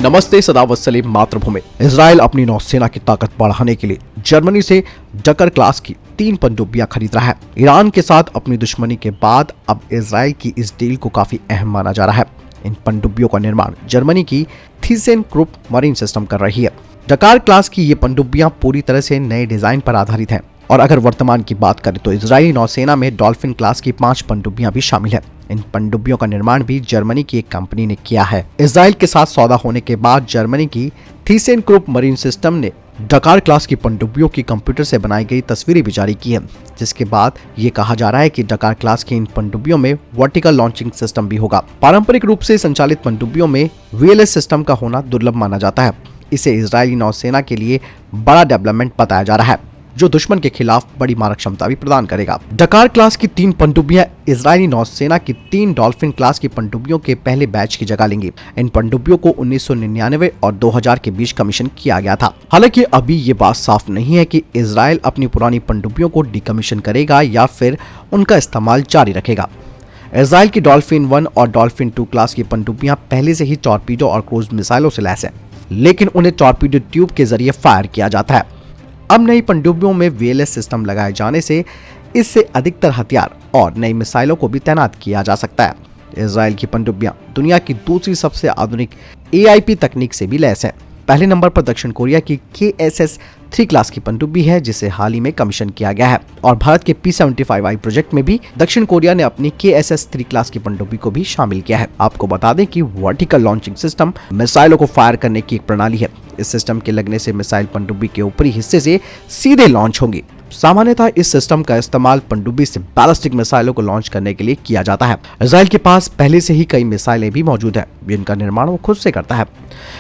नमस्ते सदावत्सली मातृभूमि। इजराइल अपनी नौसेना की ताकत बढ़ाने के लिए जर्मनी से डकर क्लास की 3 पनडुब्बियां खरीद रहा है। ईरान के साथ अपनी दुश्मनी के बाद अब इजराइल की इस डील को काफी अहम माना जा रहा है। इन पनडुब्बियों का निर्माण जर्मनी की थीसेनक्रुप मरीन सिस्टम कर रही है। डकार क्लास की ये पनडुब्बियां पूरी तरह से नए डिजाइन पर आधारित हैं। और अगर वर्तमान की बात करें तो इजरायली नौसेना में डॉल्फिन क्लास की 5 पनडुब्बियां भी शामिल है। इन पनडुब्बियों का निर्माण भी जर्मनी की एक कंपनी ने किया है। इजराइल के साथ सौदा होने के बाद जर्मनी की थीसेनक्रुप मरीन सिस्टम ने डकार क्लास की पनडुब्बियों की कंप्यूटर से बनाई गई तस्वीरें भी जारी की है, जिसके बाद ये कहा जा रहा है कि डकार क्लास की इन पनडुब्बियों में वर्टिकल लॉन्चिंग सिस्टम भी होगा। पारंपरिक रूप से संचालित पनडुब्बियों में वीएलएस सिस्टम का होना दुर्लभ माना जाता है। इसे इजरायली नौसेना के लिए बड़ा डेवलपमेंट बताया जा रहा है, जो दुश्मन के खिलाफ बड़ी मारक क्षमता भी प्रदान करेगा। डकार क्लास की 3 पनडुब्बियां इजरायली नौसेना की 3 डॉल्फिन क्लास की पनडुब्बियों के पहले बैच की जगह लेंगी। इन पनडुब्बियों को 1999 और 2000 के बीच कमीशन किया गया था। हालांकि अभी ये बात साफ नहीं है कि इजराइल अपनी पुरानी पनडुब्बियों को डिकमीशन करेगा या फिर उनका इस्तेमाल जारी रखेगा। इजराइल की डॉल्फिन 1 और डॉल्फिन 2 क्लास की पनडुब्बियां पहले से ही टॉर्पीडो और क्रूज मिसाइलों से लैस हैं, लेकिन उन्हें टॉर्पीडो ट्यूब के जरिए फायर किया जाता है। अब नई पनडुब्बियों में वीएलएस सिस्टम लगाए जाने से इससे अधिकतर हथियार और नई मिसाइलों को भी तैनात किया जा सकता है। इजराइल की पनडुब्बियां दुनिया की दूसरी सबसे आधुनिक एआईपी तकनीक से भी लैस है। पहले नंबर पर दक्षिण कोरिया की KSS-3 क्लास की पनडुब्बी है, जिसे हाल ही में कमीशन किया गया है। और भारत के P-75I प्रोजेक्ट में भी दक्षिण कोरिया ने अपनी KSS-3 क्लास की पनडुब्बी को भी शामिल किया है। आपको बता दें कि वर्टिकल लॉन्चिंग सिस्टम मिसाइलों को फायर करने की एक प्रणाली है। इस सिस्टम के लगने से मिसाइल पनडुब्बी के ऊपरी हिस्से से सीधे लॉन्च होंगी। सामान्यतः इस सिस्टम का इस्तेमाल पनडुब्बी से बैलिस्टिक मिसाइलों को लॉन्च करने के लिए किया जाता है। इजराइल के पास पहले से ही कई मिसाइलें भी मौजूद हैं, जिनका निर्माण वो खुद से करता है।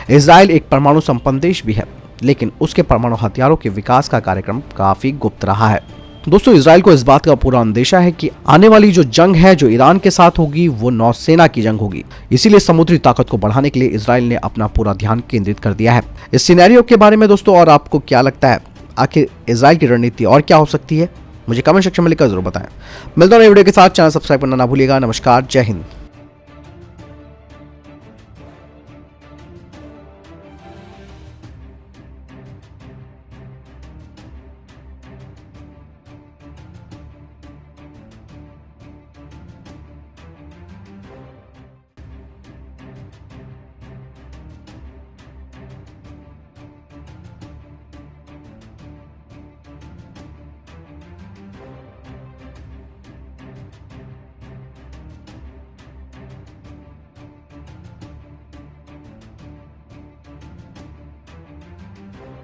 इजराइल एक परमाणु संपन्न देश भी है, लेकिन उसके परमाणु हथियारों के विकास का कार्यक्रम काफी गुप्त रहा है। दोस्तों, इजराइल को इस बात का पूरा अंदेशा है कि आने वाली जो जंग है जो ईरान के साथ होगी वो नौसेना की जंग होगी। इसीलिए समुद्री ताकत को बढ़ाने के लिए इजराइल ने अपना पूरा ध्यान केंद्रित कर दिया है। इस सिनेरियो के बारे में दोस्तों और आपको क्या लगता है, आखिर इजराइल की रणनीति और क्या हो सकती है, मुझे कमेंट सेक्शन में लिखकर जरूर बताएं। मिलता हूं नए वीडियो के साथ। चैनल सब्सक्राइब करना ना भूलिएगा। नमस्कार, जय हिंद।